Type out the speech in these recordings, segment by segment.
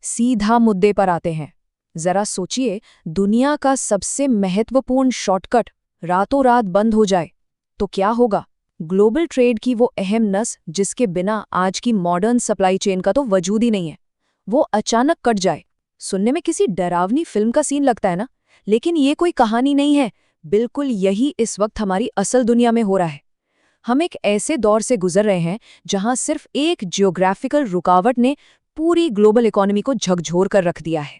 सीधा मुद्दे पर आते हैं। जरा सोचिए, दुनिया का सबसे महत्वपूर्ण शॉर्टकट रातों रात बंद हो जाए तो क्या होगा? ग्लोबल ट्रेड की वो अहम नस जिसके बिना आज की मॉडर्न सप्लाई चेन का तो वजूद ही नहीं है, वो अचानक कट जाए। सुनने में किसी डरावनी फिल्म का सीन लगता है ना, लेकिन ये कोई कहानी नहीं है। बिल्कुल यही इस वक्त हमारी असल दुनिया में हो रहा है। हम एक ऐसे दौर से गुजर रहे हैं जहां सिर्फ एक जियोग्राफिकल रुकावट ने पूरी ग्लोबल इकोनॉमी को झकझोर कर रख दिया है।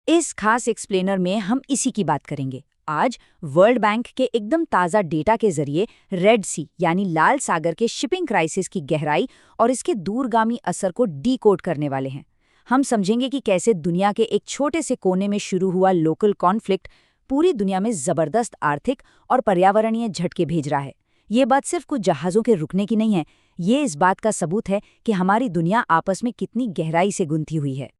इस खास एक्सप्लेनर में हम इसी की बात करेंगे। आज वर्ल्ड बैंक के एकदम ताज़ा डेटा के जरिए रेड सी यानी लाल सागर के शिपिंग क्राइसिस की गहराई और इसके दूरगामी असर को डीकोड करने वाले हैं। हम समझेंगे कि कैसे दुनिया के एक छोटे से कोने में शुरू हुआ लोकल कॉन्फ्लिक्ट पूरी दुनिया में जबरदस्त आर्थिक और पर्यावरणीय झटके भेज रहा है। ये बात सिर्फ कुछ जहाज़ों के रुकने की नहीं है, ये इस बात का सबूत है कि हमारी दुनिया आपस में कितनी गहराई से गुंथी हुई है।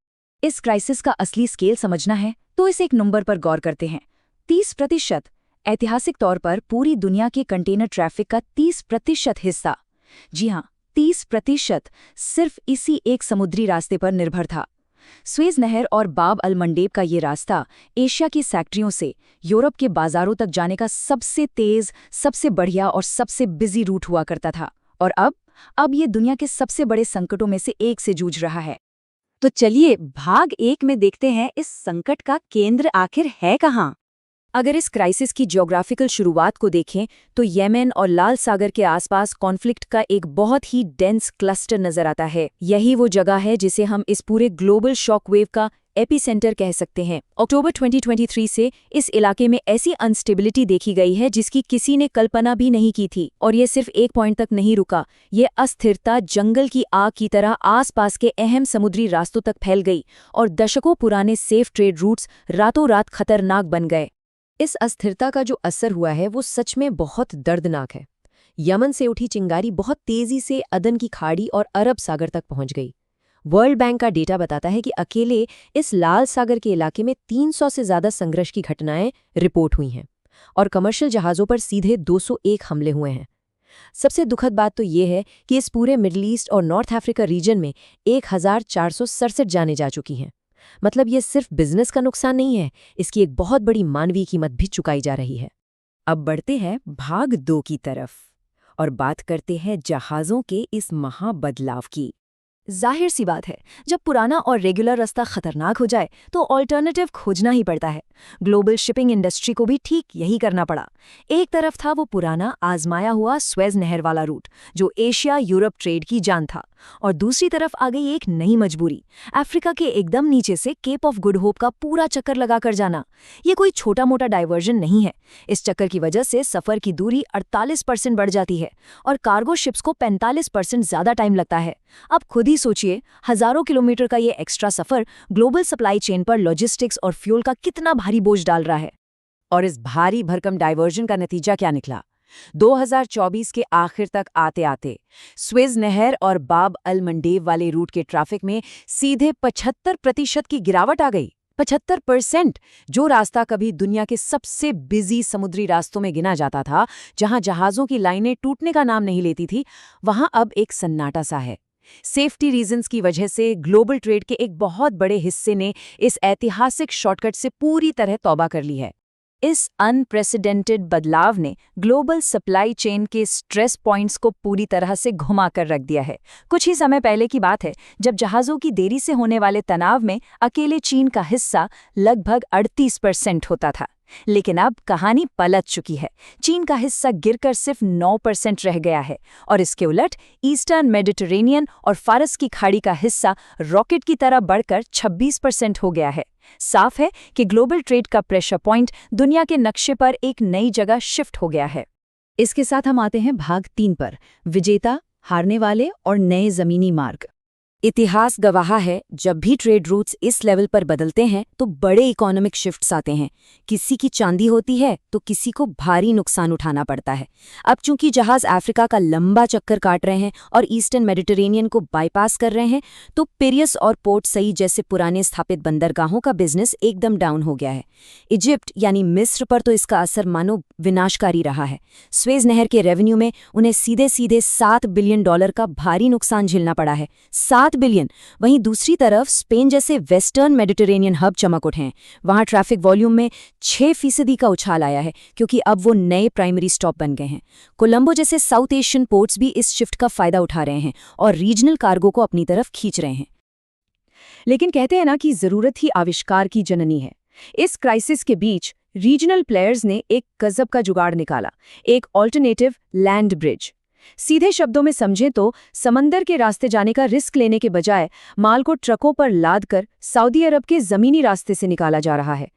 इस क्राइसिस का असली स्केल समझना है तो इस एक नंबर पर गौर करते हैं। 30%। ऐतिहासिक तौर पर पूरी दुनिया के कंटेनर ट्रैफिक का 30% हिस्सा, जी हाँ 30%, सिर्फ इसी एक समुद्री रास्ते पर निर्भर था। स्वेज नहर और बाब अल मंडेब का ये रास्ता एशिया की फैक्ट्रियों से यूरोप के बाजारों तक जाने का सबसे तेज, सबसे बढ़िया और सबसे बिजी रूट हुआ करता था। और अब ये दुनिया के सबसे बड़े संकटों में से एक से जूझ रहा है। तो चलिए भाग 1 में देखते हैं इस संकट का केंद्र आखिर है कहाँ। अगर इस क्राइसिस की ज्योग्राफिकल शुरुआत को देखें तो येमेन और लाल सागर के आसपास कॉन्फ्लिक्ट का एक बहुत ही डेंस क्लस्टर नजर आता है। यही वो जगह है जिसे हम इस पूरे ग्लोबल शॉकवेव का एपिसेंटर कह सकते हैं। अक्टूबर 2023 से इस इलाके में ऐसी अनस्टेबिलिटी देखी गई है जिसकी किसी ने कल्पना भी नहीं की थी। और ये सिर्फ एक पॉइंट तक नहीं रुका, ये अस्थिरता जंगल की आग की तरह आसपास के अहम समुद्री रास्तों तक फैल गई और दशकों पुराने सेफ ट्रेड रूट्स रातों रात खतरनाक बन गए। इस अस्थिरता का जो असर हुआ है वो सच में बहुत दर्दनाक है। यमन से उठी चिंगारी बहुत तेजी से अदन की खाड़ी और अरब सागर तक पहुंच गई। वर्ल्ड बैंक का डेटा बताता है कि अकेले इस लाल सागर के इलाके में 300 से ज्यादा संघर्ष की घटनाएं रिपोर्ट हुई हैं और कमर्शियल जहाज़ों पर सीधे 201 हमले हुए हैं। सबसे दुखद बात तो ये है कि इस पूरे मिडल ईस्ट और नॉर्थ अफ्रीका रीजन में 1467 जाने जा चुकी हैं। मतलब ये सिर्फ बिजनेस का नुकसान नहीं है, इसकी एक बहुत बड़ी मानवीय कीमत भी चुकाई जा रही है। अब बढ़ते हैं भाग 2 की तरफ और बात करते हैं जहाज़ों के इस महाबदलाव की। जाहिर सी बात है, जब पुराना और रेगुलर रास्ता खतरनाक हो जाए तो ऑल्टरनेटिव खोजना ही पड़ता है। ग्लोबल शिपिंग इंडस्ट्री को भी ठीक यही करना पड़ा। एक तरफ था वो पुराना आजमाया हुआ स्वेज नहर वाला रूट जो एशिया यूरोप ट्रेड की जान था, और दूसरी तरफ आ गई एक नई मजबूरी, अफ्रीका के एकदम नीचे से केप ऑफ गुड होप का पूरा चक्कर लगाकर जाना। ये कोई छोटा मोटा डाइवर्जन नहीं है। इस चक्कर की वजह से सफ़र की दूरी 48% बढ़ जाती है और कार्गो शिप्स को 45% ज़्यादा टाइम लगता है। अब खुद ही सोचिए, हजारों किलोमीटर का ये एक्स्ट्रा सफ़र ग्लोबल सप्लाई चेन पर लॉजिस्टिक्स और फ्यूल का कितना भारी बोझ डाल रहा है। और इस भारी भरकम डाइवर्जन का नतीजा क्या निकला? 2024 के आखिर तक आते आते स्वेज नहर और बाब अल मंडेब वाले रूट के ट्रैफिक में सीधे 75% की गिरावट आ गई। 75%, जो रास्ता कभी दुनिया के सबसे बिजी समुद्री रास्तों में गिना जाता था, जहां जहाज़ों की लाइनें टूटने का नाम नहीं लेती थी, वहां अब एक सन्नाटा सा है। सेफ्टी रीजंस की वजह से ग्लोबल ट्रेड के एक बहुत बड़े हिस्से ने इस ऐतिहासिक शॉर्टकट से पूरी तरह तौबा कर ली है। इस अनप्रेसिडेंटेड बदलाव ने ग्लोबल सप्लाई चेन के स्ट्रेस पॉइंट्स को पूरी तरह से घुमा कर रख दिया है। कुछ ही समय पहले की बात है जब जहाज़ों की देरी से होने वाले तनाव में अकेले चीन का हिस्सा लगभग 38% होता था, लेकिन अब कहानी पलट चुकी है। चीन का हिस्सा गिरकर सिर्फ 9% रह गया है और इसके उलट ईस्टर्न मेडिटरेनियन और फारस की खाड़ी का हिस्सा रॉकेट की तरह बढ़कर 26% हो गया है। साफ है कि ग्लोबल ट्रेड का प्रेशर पॉइंट दुनिया के नक्शे पर एक नई जगह शिफ्ट हो गया है। इसके साथ हम आते हैं भाग 3 पर, विजेता, हारने वाले और नए जमीनी मार्ग। इतिहास गवाह है, जब भी ट्रेड रूट्स इस लेवल पर बदलते हैं तो बड़े इकोनॉमिक शिफ्ट्स आते हैं। किसी की चांदी होती है तो किसी को भारी नुकसान उठाना पड़ता है। अब चूंकि जहाज अफ्रीका का लंबा चक्कर काट रहे हैं और ईस्टर्न मेडिटरेनियन को बाईपास कर रहे हैं, तो पिरियस और पोर्ट सई जैसे पुराने स्थापित बंदरगाहों का बिजनेस एकदम डाउन हो गया है। इजिप्ट यानी मिस्र पर तो इसका असर मानो विनाशकारी रहा है। स्वेज नहर के रेवेन्यू में उन्हें सीधे सीधे $7 बिलियन का भारी नुकसान झेलना पड़ा है। $7 बिलियन। वहीं दूसरी तरफ स्पेन जैसे वेस्टर्न मेडिटेरेनियन हब चमक उठे हैं। वहां ट्रैफिक वॉल्यूम में 6% का उछाल आया है, क्योंकि अब वो नए प्राइमरी स्टॉप बन गए हैं। कोलंबो जैसे साउथ एशियन पोर्ट्स भी इस शिफ्ट का फायदा उठा रहे हैं और रीजनल कार्गो को अपनी तरफ खींच रहे हैं। लेकिन कहते हैं ना कि जरूरत ही आविष्कार की जननी है। इस क्राइसिस के बीच रीजनल प्लेयर्स ने एक गजब का जुगाड़ निकाला, एक ऑल्टरनेटिव लैंड ब्रिज। सीधे शब्दों में समझें तो समंदर के रास्ते जाने का रिस्क लेने के बजाय माल को ट्रकों पर लादकर सऊदी अरब के जमीनी रास्ते से निकाला जा रहा है।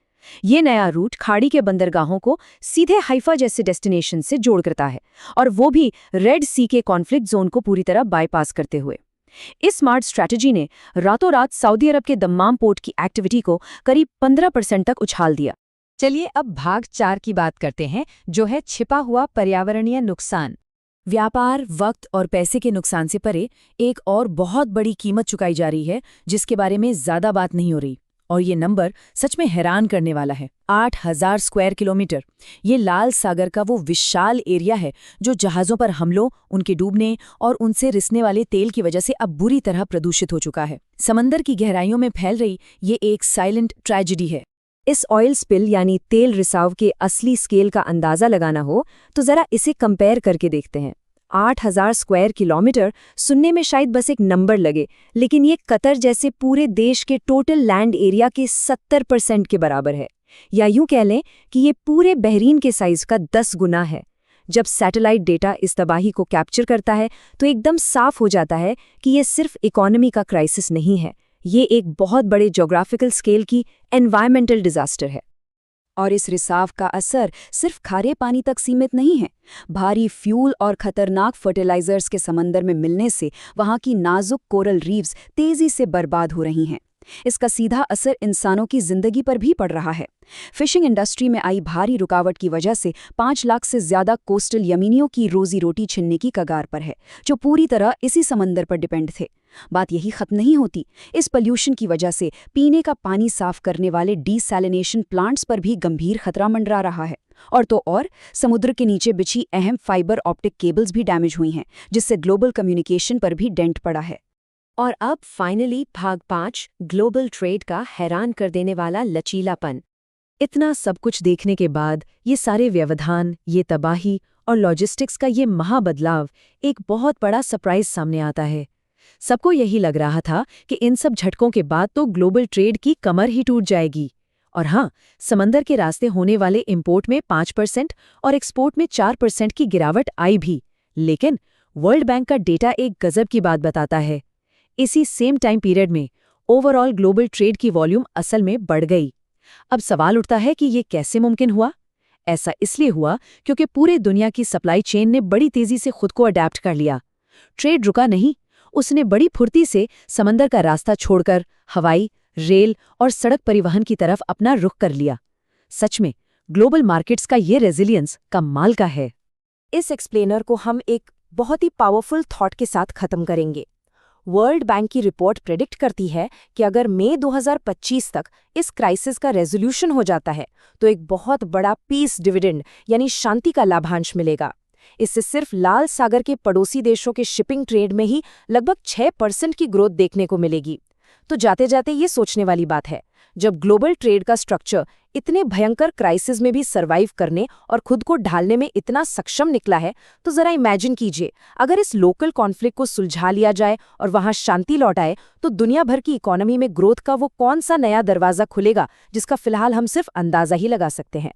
ये नया रूट खाड़ी के बंदरगाहों को सीधे हाइफा जैसे डेस्टिनेशन से जोड़ करता है, और वो भी रेड सी के कॉन्फ्लिक्ट जोन को पूरी तरह बाईपास करते हुए। इस स्मार्ट स्ट्रैटेजी ने रातों रात सऊदी अरब के दम्माम पोर्ट की एक्टिविटी को करीब 15% तक उछाल दिया। चलिए अब भाग 4 की बात करते हैं, जो है छिपा हुआ पर्यावरणीय नुकसान। व्यापार, वक्त और पैसे के नुकसान से परे एक और बहुत बड़ी कीमत चुकाई जा रही है, जिसके बारे में ज्यादा बात नहीं हो रही, और ये नंबर सच में हैरान करने वाला है। 8,000 स्क्वायर किलोमीटर। ये लाल सागर का वो विशाल एरिया है जो जहाज़ों पर हमलों, उनके डूबने और उनसे रिसने वाले तेल की वजह से अब बुरी तरह प्रदूषित हो चुका है। समंदर की गहराइयों में फैल रही ये एक साइलेंट ट्रेजेडी है। इस ऑयल स्पिल यानी तेल रिसाव के असली स्केल का अंदाजा लगाना हो तो जरा इसे कंपेयर करके देखते हैं। 8,000 स्क्वायर किलोमीटर सुनने में शायद बस एक नंबर लगे, लेकिन ये कतर जैसे पूरे देश के टोटल लैंड एरिया के 70% के बराबर है। या यूं कह लें कि ये पूरे बहरीन के साइज का 10 गुना है। जब सैटेलाइट डेटा इस तबाही को कैप्चर करता है तो एकदम साफ हो जाता है कि ये सिर्फ इकोनॉमी का क्राइसिस नहीं है, ये एक बहुत बड़े ज्योग्राफिकल स्केल की एनवायरमेंटल डिजास्टर है। और इस रिसाव का असर सिर्फ खारे पानी तक सीमित नहीं है। भारी फ्यूल और खतरनाक फर्टिलाइजर्स के समंदर में मिलने से वहां की नाजुक कोरल रीफ्स तेजी से बर्बाद हो रही हैं। इसका सीधा असर इंसानों की जिंदगी पर भी पड़ रहा है। फिशिंग इंडस्ट्री में आई भारी रुकावट की वजह से 5 लाख से ज्यादा कोस्टल यमीनियों की रोजी रोटी छिनने की कगार पर है, जो पूरी तरह इसी समंदर पर डिपेंड थे। बात यही खत्म नहीं होती। इस पोल्यूशन की वजह से पीने का पानी साफ करने वाले डीसैलिनेशन प्लांट्स पर भी गंभीर खतरा मंडरा रहा है। और तो और समुद्र के नीचे बिछी अहम फाइबर ऑप्टिक केबल्स भी डैमेज हुई हैं, जिससे ग्लोबल कम्युनिकेशन पर भी डेंट पड़ा है। और अब फाइनली भाग 5, ग्लोबल ट्रेड का हैरान कर देने वाला लचीलापन। इतना सब कुछ देखने के बाद ये सारे व्यवधान, ये तबाही और लॉजिस्टिक्स का ये महाबदलाव एक बहुत बड़ा सरप्राइज सामने आता है। सबको यही लग रहा था कि इन सब झटकों के बाद तो ग्लोबल ट्रेड की कमर ही टूट जाएगी। और हाँ, समंदर के रास्ते होने वाले इंपोर्ट में 5% और एक्सपोर्ट में 4% की गिरावट आई भी। लेकिन वर्ल्ड बैंक का डेटा एक गजब की बात बताता है। इसी सेम टाइम पीरियड में ओवरऑल ग्लोबल ट्रेड की वॉल्यूम असल में बढ़ गई। अब सवाल उठता है कि ये कैसे मुमकिन हुआ? ऐसा इसलिए हुआ क्योंकि पूरे दुनिया की सप्लाई चेन ने बड़ी तेजी से खुद को अडैप्ट कर लिया। ट्रेड रुका नहीं, उसने बड़ी फुर्ती से समंदर का रास्ता छोड़कर हवाई, रेल और सड़क परिवहन की तरफ अपना रुख कर लिया। सच में ग्लोबल मार्केट्स का ये रेजिलियंस कमाल का है। इस एक्सप्लेनर को हम एक बहुत ही पावरफुल थॉट के साथ खत्म करेंगे। वर्ल्ड बैंक की रिपोर्ट प्रेडिक्ट करती है कि अगर मई 2025 तक इस क्राइसिस का रेजोल्यूशन हो जाता है तो एक बहुत बड़ा पीस डिविडेंड यानी शांति का लाभांश मिलेगा। इससे सिर्फ लाल सागर के पड़ोसी देशों के शिपिंग ट्रेड में ही लगभग 6% की ग्रोथ देखने को मिलेगी। तो जाते जाते ये सोचने वाली बात है, जब ग्लोबल ट्रेड का स्ट्रक्चर इतने भयंकर क्राइसिस में भी सर्वाइव करने और खुद को ढालने में इतना सक्षम निकला है, तो जरा इमेजिन कीजिए अगर इस लोकल कॉन्फ्लिक्ट को सुलझा लिया जाए और वहां शांति लौट आए, तो दुनिया भर की इकोनॉमी में ग्रोथ का वो कौन सा नया दरवाजा खुलेगा जिसका फिलहाल हम सिर्फ अंदाजा ही लगा सकते हैं।